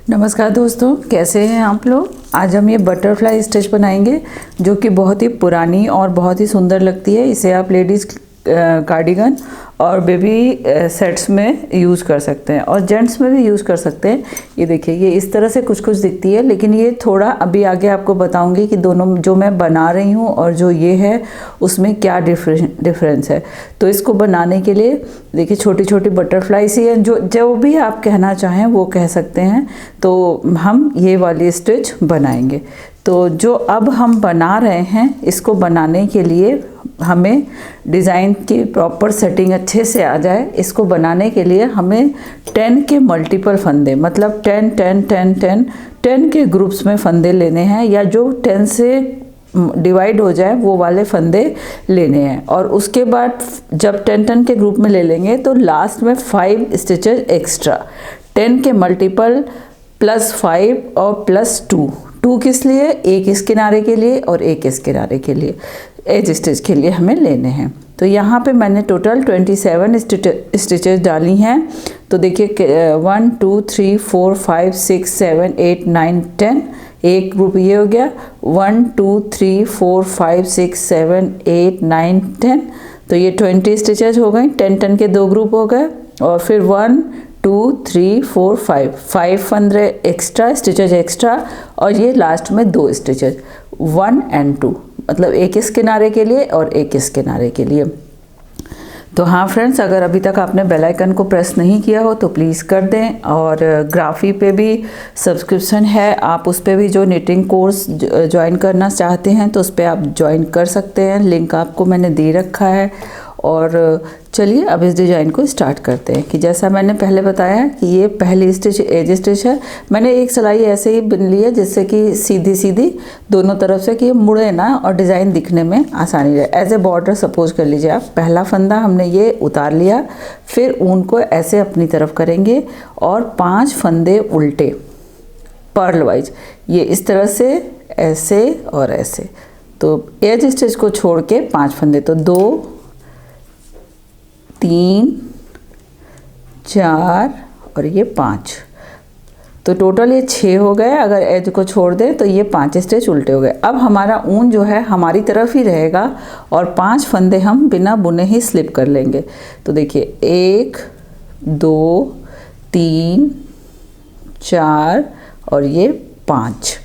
नमस्कार दोस्तों, कैसे हैं आप लोग। आज हम ये बटरफ्लाई स्टिच बनाएंगे जो कि बहुत ही पुरानी और बहुत ही सुंदर लगती है। इसे आप लेडीज़ कार्डिगन और बेबी सेट्स में यूज़ कर सकते हैं और जेंट्स में भी यूज़ कर सकते हैं। ये देखिए, ये इस तरह से कुछ दिखती है, लेकिन ये थोड़ा अभी आगे आपको बताऊंगी कि दोनों जो मैं बना रही हूँ और जो ये है उसमें क्या डिफरेंस है। तो इसको बनाने के लिए देखिए छोटी छोटी बटरफ्लाईज ही हैं, जो भी आप कहना चाहें वो कह सकते हैं। तो हम ये वाली स्टिच बनाएंगे। तो जो अब हम बना रहे हैं, इसको बनाने के लिए हमें डिज़ाइन की प्रॉपर सेटिंग अच्छे से आ जाए। इसको बनाने के लिए हमें 10 के मल्टीपल फंदे, मतलब 10 10 10 10 10 के ग्रुप्स में फंदे लेने हैं, या जो 10 से डिवाइड हो जाए वो वाले फंदे लेने हैं। और उसके बाद जब 10 10 के ग्रुप में ले लेंगे तो लास्ट में 5 स्टिचेस एक्स्ट्रा, 10 के मल्टीपल प्लस 5 और प्लस 2 किस लिए, एक इस किनारे के लिए और एक इस किनारे के लिए, एज स्टिच के लिए हमें लेने हैं। तो यहाँ पे मैंने टोटल 27 स्टिचेस डाली हैं। तो देखिए 1 2 3 4 5 6 7 8 9 10, एक ग्रुप ये हो गया। 1 2 3 4 5 6 7 8 9 10, तो ये 20 स्टिचेस हो गई। 10 10 के 2 ग्रुप हो गए। और फिर 1 2 3 4 5 फंदे एक्स्ट्रा, स्टिचेज एक्स्ट्रा, और ये लास्ट में 2 स्टिचेज 1 और 2, मतलब एक इस किनारे के लिए और एक इस किनारे के लिए। तो हाँ फ्रेंड्स, अगर अभी तक आपने बेल आइकन को प्रेस नहीं किया हो तो प्लीज़ कर दें। और ग्राफी पे भी सब्सक्रिप्शन है, आप उस पर भी जो निटिंग कोर्स ज्वाइन करना चाहते हैं तो उस पर आप ज्वाइन कर सकते हैं। लिंक आपको मैंने दे रखा है। और चलिए अब इस डिज़ाइन को स्टार्ट करते हैं। कि जैसा मैंने पहले बताया कि ये पहली स्टिच एज स्टिच है। मैंने एक सिलाई ऐसे ही बिन ली है जिससे कि सीधी सीधी दोनों तरफ से, कि ये मुड़े ना और डिज़ाइन दिखने में आसानी रहे। एज ए बॉर्डर सपोज कर लीजिए आप, पहला फंदा हमने ये उतार लिया, फिर ऊन को ऐसे अपनी तरफ करेंगे और 5 फंदे उल्टे पर्ल वाइज, ये इस तरह से, ऐसे और ऐसे। तो एज स्टिच को छोड़ के 5 फंदे, तो 2 3 4 और ये 5, तो टोटल ये 6 हो गए। अगर एज को छोड़ दें तो ये 5 स्टिच उल्टे हो गए। अब हमारा ऊन जो है हमारी तरफ ही रहेगा और 5 फंदे हम बिना बुने ही स्लिप कर लेंगे। तो देखिए 1 2 3 4 और ये 5,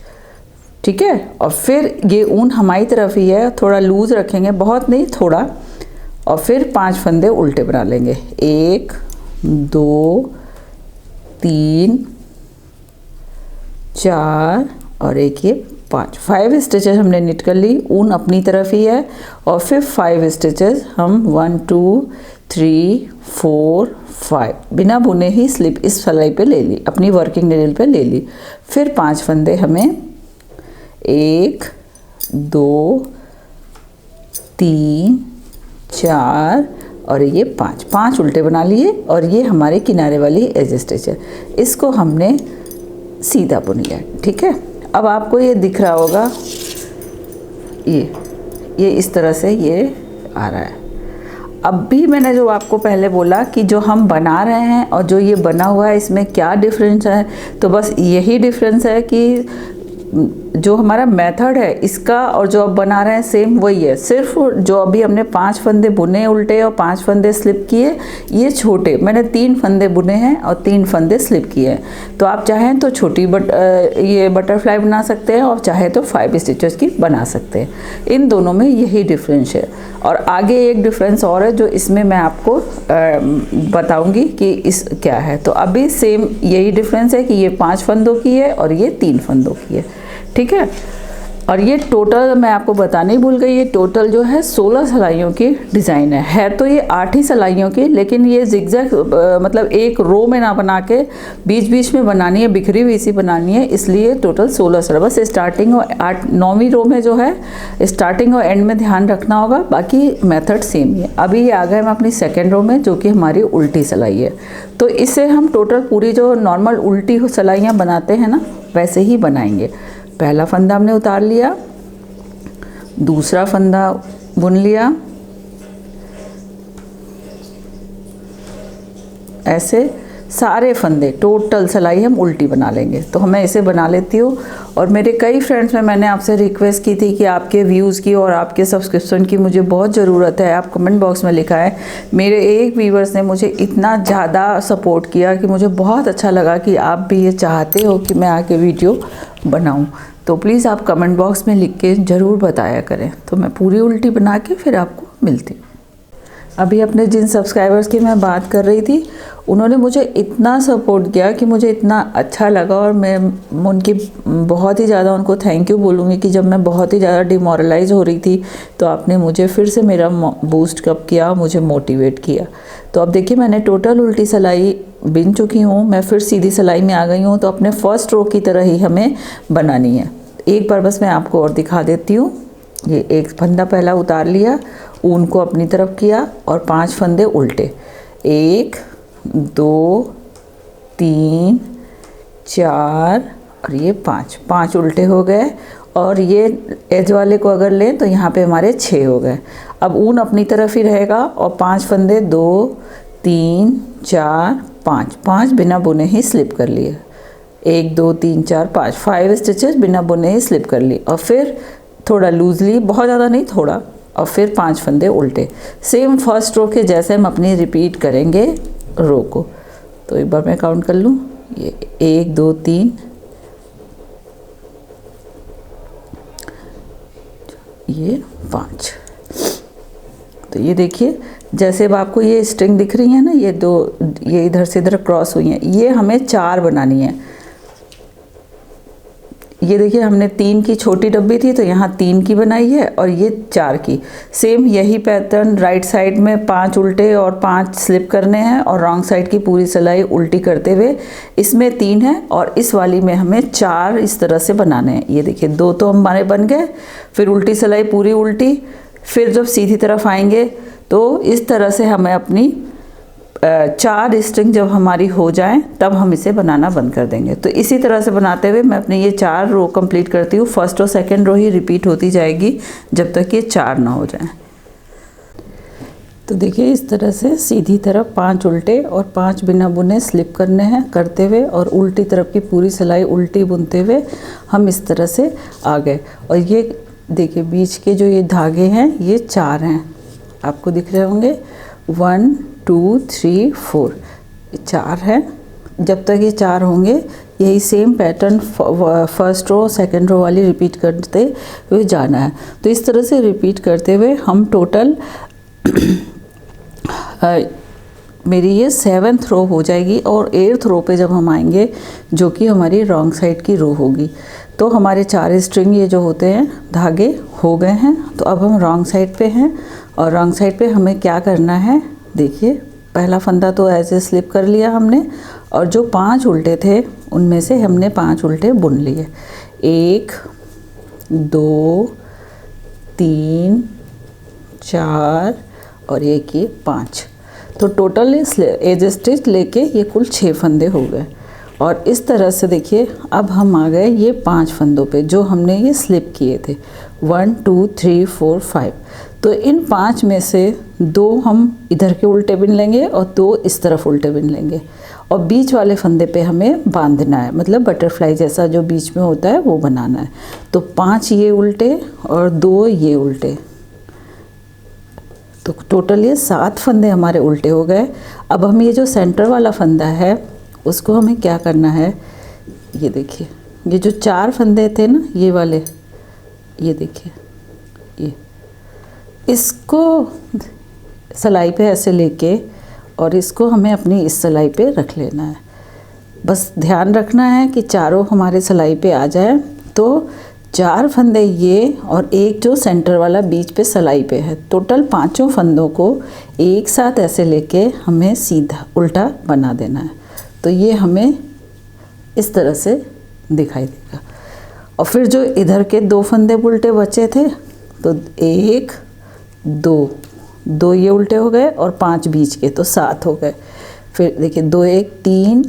ठीक है। और फिर ये ऊन हमारी तरफ ही है, थोड़ा लूज रखेंगे, बहुत नहीं थोड़ा, और फिर 5 फंदे उल्टे बना लेंगे। 1 2 3 4 और एक ये 5 स्टिचेस हमने निट कर ली। ऊन अपनी तरफ ही है। और फिर 5 स्टिचेस हम 1 2 3 4 5 बिना बुने ही स्लिप इस सिलाई पे ले ली, अपनी वर्किंग नीडल पे ले ली। फिर 5 फंदे हमें 1 2 3 4 और ये 5 उल्टे बना लिए। और ये हमारे किनारे वाली एज स्टिच है, इसको हमने सीधा बुन लिया, ठीक है। अब आपको ये दिख रहा होगा, ये इस तरह से ये आ रहा है। अब भी मैंने जो आपको पहले बोला कि जो हम बना रहे हैं और जो ये बना हुआ है इसमें क्या डिफरेंस है, तो बस यही डिफरेंस है कि जो हमारा मेथड है इसका और जो अब बना रहे हैं सेम वही है। सिर्फ जो अभी हमने 5 फंदे बुने उल्टे और 5 फंदे स्लिप किए, ये छोटे, मैंने 3 फंदे बुने हैं और 3 फंदे स्लिप किए हैं। तो आप चाहें तो छोटी ये बटरफ्लाई बना सकते हैं और चाहे तो 5 स्टिचेस की बना सकते हैं। इन दोनों में यही डिफरेंस है। और आगे एक डिफरेंस और है जो इसमें मैं आपको बताऊंगी कि इस क्या है। तो अभी सेम यही डिफरेंस है कि ये 5 फंदों की है और ये 3 फंदों की है, ठीक है। और ये टोटल मैं आपको बताने ही भूल गई, ये टोटल जो है 16 सिलाइयों की डिज़ाइन है तो ये 8 ही सिलाइयों की, लेकिन ये जिगजैग मतलब एक रो में ना बना के बीच बीच में बनानी है, बिखरी हुई सी बनानी है, इसलिए टोटल 16 सिलाई। बस स्टार्टिंग और 9वीं रो में जो है स्टार्टिंग और एंड में ध्यान रखना होगा, बाकी मेथड सेम ही है। अभी ये आ गए हम अपनी सेकेंड रो में जो कि हमारी उल्टी सिलाई है। तो इसे हम टोटल पूरी जो नॉर्मल उल्टी सिलाइयाँ बनाते हैं ना वैसे ही बनाएंगे। पहला फंदा हमने उतार लिया, दूसरा फंदा बुन लिया ऐसे, सारे फंदे टोटल सिलाई हम उल्टी बना लेंगे। तो मैं इसे बना लेती हूँ। और मेरे कई फ्रेंड्स में मैंने आपसे रिक्वेस्ट की थी कि आपके व्यूज़ की और आपके सब्सक्रिप्शन की मुझे बहुत ज़रूरत है। आप कमेंट बॉक्स में लिखा है। मेरे एक व्यूवर्स ने मुझे इतना ज़्यादा सपोर्ट किया कि मुझे बहुत अच्छा लगा कि आप भी ये चाहते हो कि मैं आके वीडियो बनाऊँ। तो प्लीज़ आप कमेंट बॉक्स में लिख के ज़रूर बताया करें। तो मैं पूरी उल्टी बना के फिर आपको मिलती हूँ। अभी अपने जिन सब्सक्राइबर्स की मैं बात कर रही थी, उन्होंने मुझे इतना सपोर्ट किया कि मुझे इतना अच्छा लगा। और मैं उनकी बहुत ही ज़्यादा उनको थैंक यू बोलूँगी कि जब मैं बहुत ही ज़्यादा डिमोरलाइज हो रही थी तो आपने मुझे फिर से मेरा बूस्ट कप किया, मुझे मोटिवेट किया। तो अब देखिए मैंने टोटल उल्टी सिलाई बिन चुकी हूँ, मैं फिर सीधी सिलाई में आ गई हूँ। तो अपने फर्स्ट रो की तरह ही हमें बनानी है। एक बार बस मैं आपको और दिखा देती हूँ। ये एक फंदा पहला उतार लिया, ऊन को अपनी तरफ किया और 5 फंदे उल्टे, 1 2 3 4 और ये 5 उल्टे हो गए। और ये एज वाले को अगर लें तो यहाँ पे हमारे 6 हो गए। अब ऊन अपनी तरफ ही रहेगा और 5 फंदे 2 3 4 5 बिना बुने ही स्लिप कर लिए। 1 2 3 4 5 स्टिचेस बिना बुने ही स्लिप कर ली। और फिर थोड़ा लूजली, बहुत ज़्यादा नहीं, थोड़ा, और फिर 5 फंदे उल्टे। सेम फर्स्ट रो के जैसे हम अपनी रिपीट करेंगे रो को। तो एक बार मैं काउंट कर लूँ, ये 1 2 3, ये 5। तो ये देखिए जैसे अब आपको ये स्ट्रिंग दिख रही है ना, ये 2, ये इधर से इधर क्रॉस हुई हैं, ये हमें 4 बनानी है। ये देखिए हमने 3 की छोटी डब्बी थी तो यहाँ 3 की बनाई है और ये 4 की। सेम यही पैटर्न राइट साइड में 5 उल्टे और 5 स्लिप करने हैं और रॉन्ग साइड की पूरी सिलाई उल्टी करते हुए इसमें 3 है और इस वाली में हमें 4 इस तरह से बनाने हैं। ये देखिए 2 तो हमारे बन गए, फिर उल्टी सिलाई पूरी उल्टी, फिर जब सीधी तरफ आएंगे तो इस तरह से हमें अपनी 4 स्ट्रिंग जब हमारी हो जाएं तब हम इसे बनाना बंद कर देंगे। तो इसी तरह से बनाते हुए मैं अपनी ये 4 रो कंप्लीट करती हूँ। फर्स्ट और सेकंड रो ही रिपीट होती जाएगी जब तक ये 4 ना हो जाएं। तो देखिए इस तरह से सीधी तरफ 5 उल्टे और 5 बिना बुने स्लिप करने हैं करते हुए, और उल्टी तरफ की पूरी सिलाई उल्टी बुनते हुए हम इस तरह से आ गए। और ये देखिए बीच के जो ये धागे हैं ये 4 हैं, आपको दिख रहे होंगे, 1 2 3 4, 4 हैं। जब तक ये 4 होंगे यही same pattern first row second row वाली रिपीट करते हुए जाना है। तो इस तरह से रिपीट करते हुए हम टोटल मेरी ये 7th रो हो जाएगी। और 8th रो पे जब हम आएंगे जो कि हमारी रॉन्ग साइड की रो होगी, तो हमारे 4 स्ट्रिंग ये जो होते हैं धागे हो गए हैं। तो अब हम रॉन्ग साइड पे हैं और रॉन्ग साइड पे हमें क्या करना है, देखिए पहला फंदा तो ऐसे स्लिप कर लिया हमने और जो 5 उल्टे थे उनमें से हमने 5 उल्टे बुन लिए। 1 2 3 4 और एक ये 5। तो टोटल एज स्टिच लेके ये कुल 6 फंदे हो गए। और इस तरह से देखिए अब हम आ गए ये 5 फंदों पे जो हमने ये स्लिप किए थे, 1 2 3 4 5। तो इन 5 में से 2 हम इधर के उल्टे बिन लेंगे और 2 इस तरफ उल्टे बिन लेंगे और बीच वाले फंदे पे हमें बांधना है, मतलब बटरफ्लाई जैसा जो बीच में होता है वो बनाना है। तो 5 ये उल्टे और 2 ये उल्टे, तो टोटल ये 7 फंदे हमारे उल्टे हो गए। अब हम ये जो सेंटर वाला फंदा है उसको हमें क्या करना है, ये देखिए ये जो 4 फंदे थे ना ये वाले, ये देखिए ये, इसको सिलाई पे ऐसे लेके और इसको हमें अपनी इस सिलाई पे रख लेना है। बस ध्यान रखना है कि चारों हमारे सिलाई पे आ जाए। तो 4 फंदे ये और एक जो सेंटर वाला बीच पे सिलाई पे है, टोटल 5 फंदों को एक साथ ऐसे लेके हमें सीधा उल्टा बना देना है। तो ये हमें इस तरह से दिखाई देगा। और फिर जो इधर के 2 फंदे उल्टे बचे थे, तो 1 2 ये उल्टे हो गए और 5 बीच के, तो 7 हो गए। फिर देखिए 2 1 3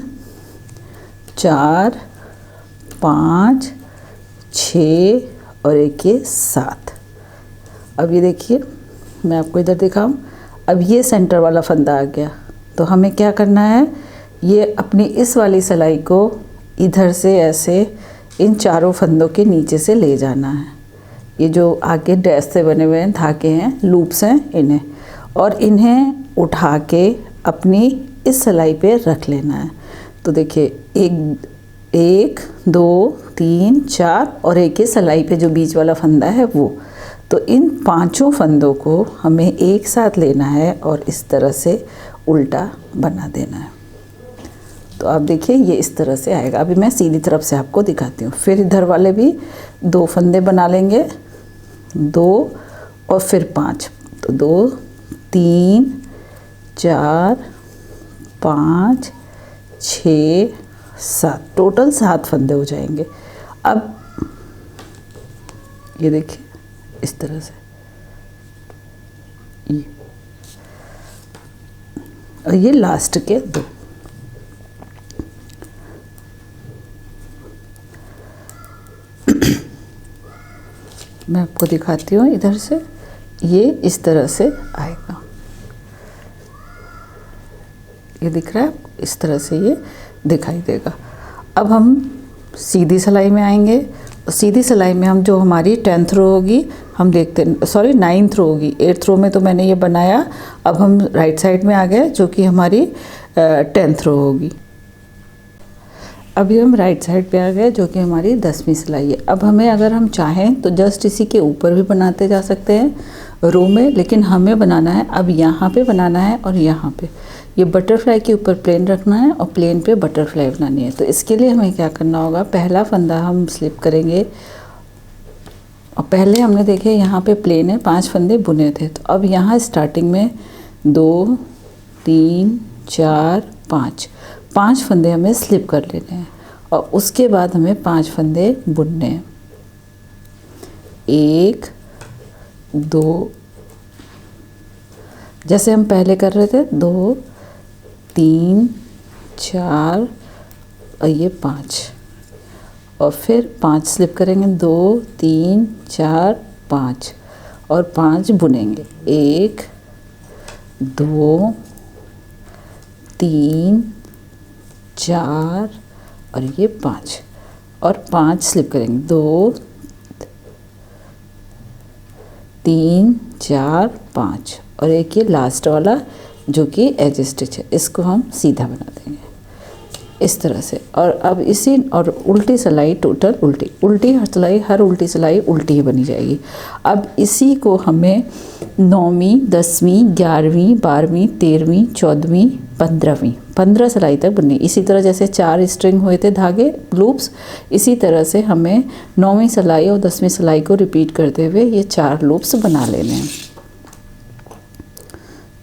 4 5 6 और एक ये 7। अब ये देखिए मैं आपको इधर दिखाऊं, अब ये सेंटर वाला फंदा आ गया। तो हमें क्या करना है, ये अपनी इस वाली सिलाई को इधर से ऐसे इन चारों फंदों के नीचे से ले जाना है। ये जो आगे डैश से बने हुए हैं धागे हैं, लूप्स हैं इन्हें, और इन्हें उठा के अपनी इस सिलाई पे रख लेना है। तो देखिए एक 2 3 4 और एक ही सिलाई पे जो बीच वाला फंदा है वो। तो इन पांचों फंदों को हमें एक साथ लेना है और इस तरह से उल्टा बना देना है। तो आप देखिए ये इस तरह से आएगा। अभी मैं सीधी तरफ से आपको दिखाती हूँ। फिर इधर वाले भी 2 फंदे बना लेंगे, 2 और फिर 5। तो 2 3 4 5 6 7, टोटल 7 फंदे हो जाएंगे। अब ये देखिए इस तरह से ये, और ये लास्ट के 2। मैं आपको दिखाती हूँ इधर से, ये इस तरह से आएगा। ये दिख रहा है, इस तरह से ये दिखाई देगा। अब हम सीधी सिलाई में आएंगे। सीधी सिलाई में हम जो हमारी 10th रो होगी, हम देखते हैं, सॉरी 9th रो होगी। 8th रो में तो मैंने ये बनाया। अब हम राइट साइड में आ गए जो कि हमारी 10th रो होगी। अभी हम राइट साइड पे आ गए जो कि हमारी 10वीं सिलाई है। अब हमें अगर हम चाहें तो जस्ट इसी के ऊपर भी बनाते जा सकते हैं रो में, लेकिन हमें बनाना है अब यहाँ पे बनाना है और यहाँ पे। ये बटरफ्लाई के ऊपर प्लेन रखना है और प्लेन पे बटरफ्लाई बनानी है। तो इसके लिए हमें क्या करना होगा, पहला फंदा हम स्लिप करेंगे और पहले हमने देखे यहाँ पे प्लेन है, 5 फंदे बुने थे। तो अब यहाँ स्टार्टिंग में 2 3 4 5 फंदे हमें स्लिप कर लेने हैं और उसके बाद हमें 5 फंदे बुनने हैं। 1 2, जैसे हम पहले कर रहे थे, 2 3 4 और ये 5, और फिर 5 स्लिप करेंगे, 2 3 4 5 और 5 बुनेंगे। 1 2 3 4 और ये 5 और 5 स्लिप करेंगे, 2 3 4 5 और एक ये लास्ट वाला जो कि एज स्टिच है, इसको हम सीधा बना देंगे इस तरह से। और अब इसी और उल्टी सिलाई, टोटल उल्टी सिलाई, हर उल्टी सिलाई उल्टी ही बनी जाएगी। अब इसी को हमें 9वीं 10वीं 11वीं 12वीं 13वीं 14वीं 15वीं 15 सिलाई तक बननी। इसी तरह जैसे 4 स्ट्रिंग हुए थे धागे लूप्स, इसी तरह से हमें 9वीं सिलाई और 10वीं सिलाई को रिपीट करते हुए ये 4 लूप्स बना लेने हैं।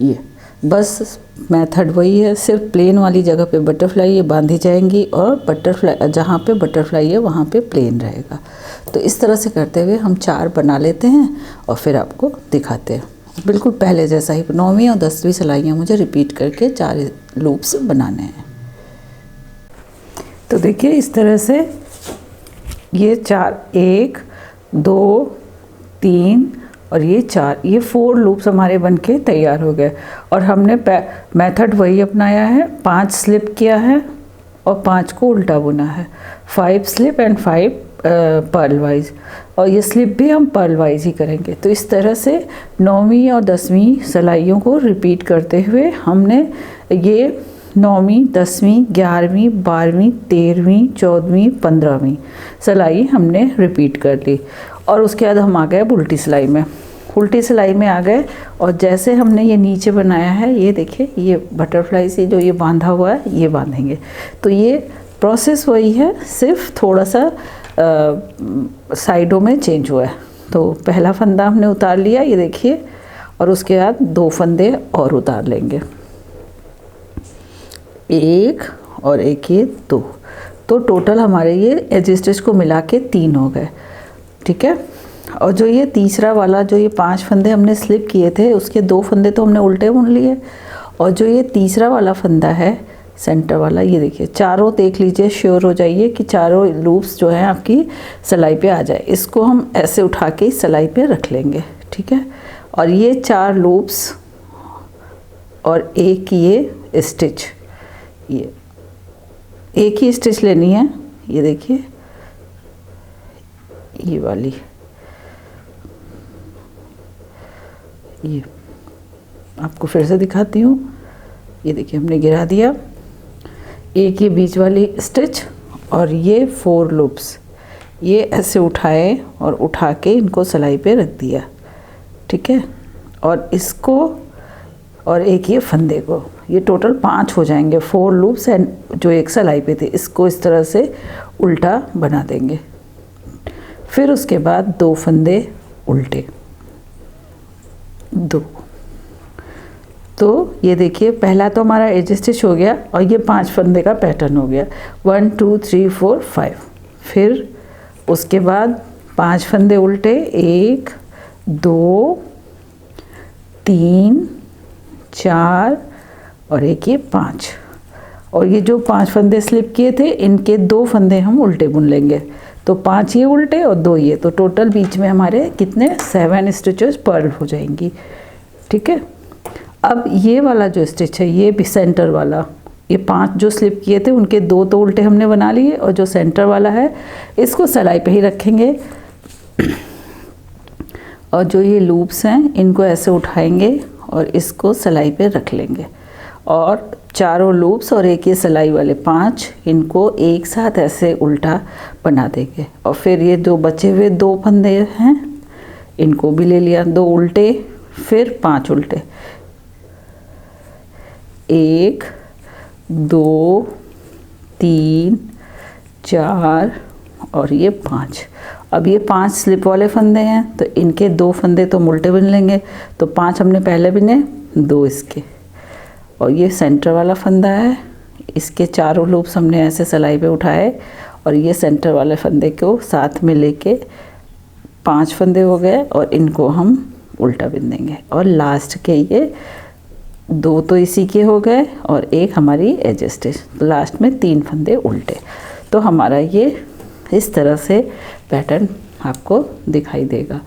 ये बस मेथड वही है, सिर्फ प्लेन वाली जगह पे बटरफ्लाई ये बांधी जाएंगी और बटरफ्लाई जहाँ पे बटरफ्लाई है वहाँ पे प्लेन रहेगा। तो इस तरह से करते हुए हम 4 बना लेते हैं और फिर आपको दिखाते हैं। बिल्कुल पहले जैसा ही 9वीं और 10वीं सिलाइयाँ मुझे रिपीट करके 4 लूप्स बनाने हैं। तो देखिए इस तरह से ये 4 1 2 3 और ये 4, ये 4 लूप्स हमारे बनके तैयार हो गए। और हमने मेथड वही अपनाया है, 5 स्लिप किया है और 5 को उल्टा बुना है, 5 स्लिप एंड 5 पर्ल वाइज, और ये स्लिप भी हम पर्ल वाइज ही करेंगे। तो इस तरह से 9वीं और 10वीं सिलाइयों को रिपीट करते हुए हमने ये 9वीं 10वीं 11वीं 12वीं 13वीं 14वीं 15वीं सिलाई हमने रिपीट कर ली। और उसके बाद हम आ गए उल्टी सिलाई में। उल्टी सिलाई में आ गए और जैसे हमने ये नीचे बनाया है, ये देखिए ये बटरफ्लाई से जो ये बांधा हुआ है ये बांधेंगे। तो ये प्रोसेस वही है, सिर्फ थोड़ा सा साइडों में चेंज हुआ है। तो पहला फंदा हमने उतार लिया, ये देखिए, और उसके बाद 2 फंदे और उतार लेंगे, 1 और एक ये 2। तो टोटल हमारे ये एज स्टिच को मिला के 3 हो गए, ठीक है। और जो ये तीसरा वाला जो ये 5 फंदे हमने स्लिप किए थे, उसके 2 फंदे तो हमने उल्टे बुन लिए। और जो ये तीसरा वाला फंदा है सेंटर वाला, ये देखिए, चारों देख लीजिए, श्योर हो जाइए कि चारों लूप्स जो हैं आपकी सिलाई पे आ जाए। इसको हम ऐसे उठा के इस सिलाई पे रख लेंगे, ठीक है। और ये 4 लूप्स और एक ये स्टिच, ये एक ही स्टिच लेनी है, ये देखिए ये वाली, ये आपको फिर से दिखाती हूँ। ये देखिए हमने गिरा दिया, एक ये बीच वाली स्टिच और ये 4 लूप्स, ये ऐसे उठाए और उठा के इनको सिलाई पे रख दिया, ठीक है। और इसको और एक ये फंदे को, ये टोटल 5 हो जाएंगे, 4 लूप्स एंड जो एक सिलाई पे थे, इसको इस तरह से उल्टा बना देंगे। फिर उसके बाद 2 फंदे उल्टे, 2। तो ये देखिए पहला तो हमारा एज स्टिच हो गया और ये 5 फंदे का पैटर्न हो गया, 1 2 3 4 5। फिर उसके बाद 5 फंदे उल्टे, 1 2 3 4 और एक ये 5। और ये जो 5 फंदे स्लिप किए थे, इनके 2 फंदे हम उल्टे बुन लेंगे, तो 5 ये उल्टे और 2 ये, तो टोटल बीच में हमारे कितने 7 स्टिचेस पर्ल हो जाएंगी, ठीक है। अब ये वाला जो स्टिच है, ये भी सेंटर वाला, ये 5 जो स्लिप किए थे उनके 2 तो उल्टे हमने बना लिए, और जो सेंटर वाला है इसको सिलाई पे ही रखेंगे। और जो ये लूप्स हैं इनको ऐसे उठाएंगे और इसको सिलाई पे रख लेंगे, और चारों लूप्स और एक ये सिलाई वाले 5, इनको एक साथ ऐसे उल्टा बना देंगे। और फिर ये जो बचे हुए 2 फंदे हैं इनको भी ले लिया, 2 उल्टे फिर 5 उल्टे, 1 2 3 4 और ये 5। अब ये 5 स्लिप वाले फंदे हैं, तो इनके 2 फंदे तो हम उल्टे बुन लेंगे, तो 5 हमने पहले बुने, 2 इसके, और ये सेंटर वाला फंदा है, इसके चारों लूप्स हमने ऐसे सिलाई पे उठाए और ये सेंटर वाले फंदे को साथ में लेके 5 फंदे हो गए, और इनको हम उल्टा बुन देंगे। और लास्ट के ये 2 तो इसी के हो गए और एक हमारी एज स्टिच, तो लास्ट में 3 फंदे उल्टे। तो हमारा ये इस तरह से पैटर्न आपको दिखाई देगा।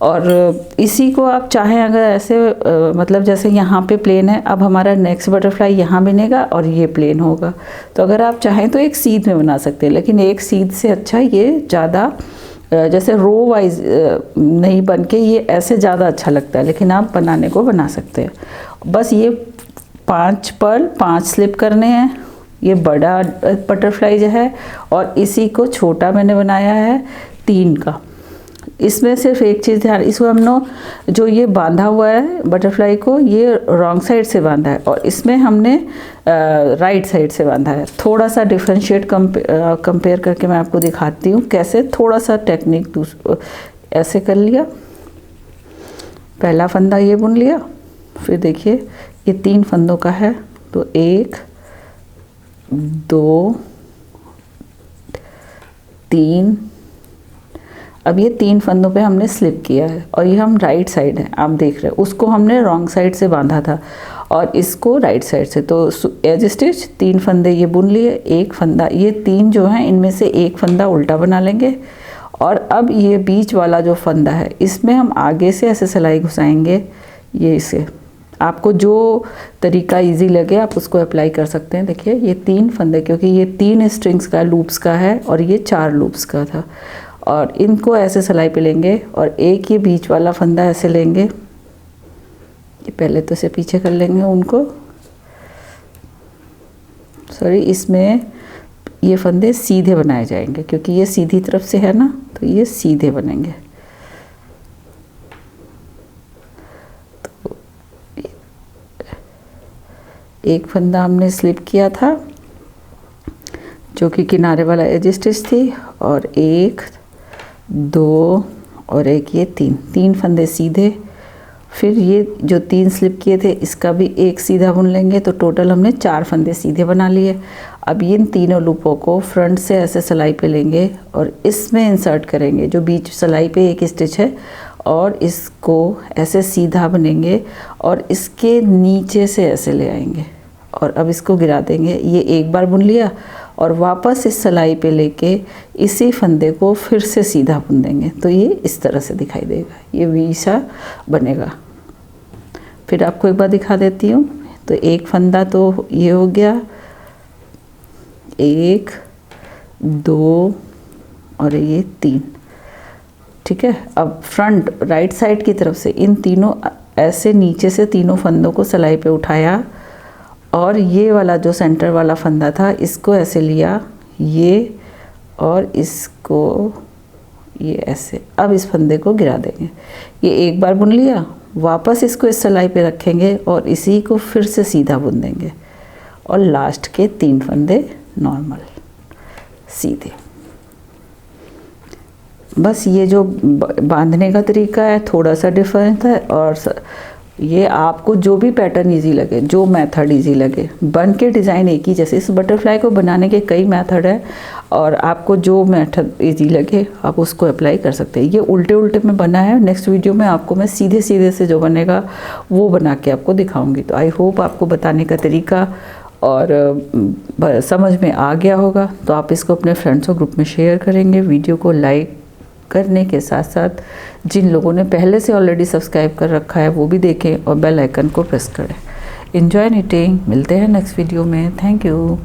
और इसी को आप चाहें अगर ऐसे मतलब जैसे यहाँ पे प्लेन है, अब हमारा नेक्स्ट बटरफ्लाई यहाँ बनेगा और ये प्लेन होगा, तो अगर आप चाहें तो एक सीध में बना सकते हैं, लेकिन एक सीध से अच्छा ये ज़्यादा जैसे रो वाइज नहीं बन के ये ऐसे ज़्यादा अच्छा लगता है, लेकिन आप बनाने को बना सकते हैं। बस ये 5 पर्ल 5 स्लिप करने हैं, ये बड़ा बटरफ्लाई जो है, और इसी को छोटा मैंने बनाया है 3 का। इसमें सिर्फ एक चीज़ ध्यान, इसको हमने जो ये बांधा हुआ है बटरफ्लाई को, ये रॉन्ग साइड से बांधा है और इसमें हमने राइट साइड से बांधा है। थोड़ा सा डिफ्रेंशिएट कंपेयर करके मैं आपको दिखाती हूँ कैसे, थोड़ा सा टेक्निक ऐसे कर लिया, पहला फंदा ये बुन लिया, फिर देखिए ये 3 फंदों का है, तो 1 2 3, अब ये 3 फंदों पे हमने स्लिप किया है और ये हम राइट साइड है, आप देख रहे हैं, उसको हमने रॉन्ग साइड से बांधा था और इसको राइट साइड से, तो एज स्टिच 3 फंदे ये बुन लिए, 1 फंदा, ये 3 जो हैं इनमें से 1 फंदा उल्टा बना लेंगे। और अब ये बीच वाला जो फंदा है इसमें हम आगे से ऐसे सिलाई घुसाएंगे, ये इसे आपको जो तरीका इजी लगे आप उसको अप्लाई कर सकते हैं। देखिए ये 3 फंदे, क्योंकि ये 3 स्ट्रिंग्स का लूप्स का है और ये 4 लूप्स का था, और इनको ऐसे सिलाई पे लेंगे और एक ये बीच वाला फंदा ऐसे लेंगे, ये पहले तो इसे पीछे कर लेंगे उनको, सॉरी, इसमें ये फंदे सीधे बनाए जाएंगे क्योंकि ये सीधी तरफ से है ना, तो ये सीधे बनेंगे। तो एक फंदा हमने स्लिप किया था जो कि किनारे वाला एज स्टिच थी, और 1 2 और एक ये 3 फंदे सीधे, फिर ये जो 3 स्लिप किए थे इसका भी एक सीधा बुन लेंगे, तो टोटल हमने 4 फंदे सीधे बना लिए। अब इन तीनों लूपों को फ्रंट से ऐसे सिलाई पे लेंगे और इसमें इंसर्ट करेंगे, जो बीच सिलाई पे एक स्टिच है, और इसको ऐसे सीधा बनेंगे और इसके नीचे से ऐसे ले आएंगे और अब इसको गिरा देंगे। ये एक बार बुन लिया और वापस इस सिलाई पे लेके इसी फंदे को फिर से सीधा बुन देंगे, तो ये इस तरह से दिखाई देगा, ये वी सा बनेगा। फिर आपको एक बार दिखा देती हूँ। तो एक फंदा तो ये हो गया, 1 2 और ये 3। ठीक है, अब फ्रंट राइट साइड की तरफ से इन तीनों ऐसे नीचे से तीनों फंदों को सिलाई पे उठाया और ये वाला जो सेंटर वाला फंदा था इसको ऐसे लिया, ये और इसको ये ऐसे। अब इस फंदे को गिरा देंगे। ये एक बार बुन लिया, वापस इसको इस सिलाई पे रखेंगे और इसी को फिर से सीधा बुन देंगे और लास्ट के 3 फंदे नॉर्मल सीधे। बस ये जो बांधने का तरीका है थोड़ा सा डिफरेंस है, और ये आपको जो भी पैटर्न इजी लगे, जो मेथड इजी लगे, बन के डिज़ाइन एक ही जैसे। इस बटरफ्लाई को बनाने के कई मेथड हैं और आपको जो मेथड इजी लगे आप उसको अप्लाई कर सकते हैं। ये उल्टे उल्टे में बना है, नेक्स्ट वीडियो में आपको मैं सीधे सीधे से जो बनेगा वो बना के आपको दिखाऊंगी। तो आई होप आपको बताने का तरीका और समझ में आ गया होगा। तो आप इसको अपने फ्रेंड्स और ग्रुप में शेयर करेंगे। वीडियो को लाइक करने के साथ साथ जिन लोगों ने पहले से ऑलरेडी सब्सक्राइब कर रखा है वो भी देखें और बेल आइकन को प्रेस करें। Enjoy knitting. मिलते हैं नेक्स्ट वीडियो में। Thank you.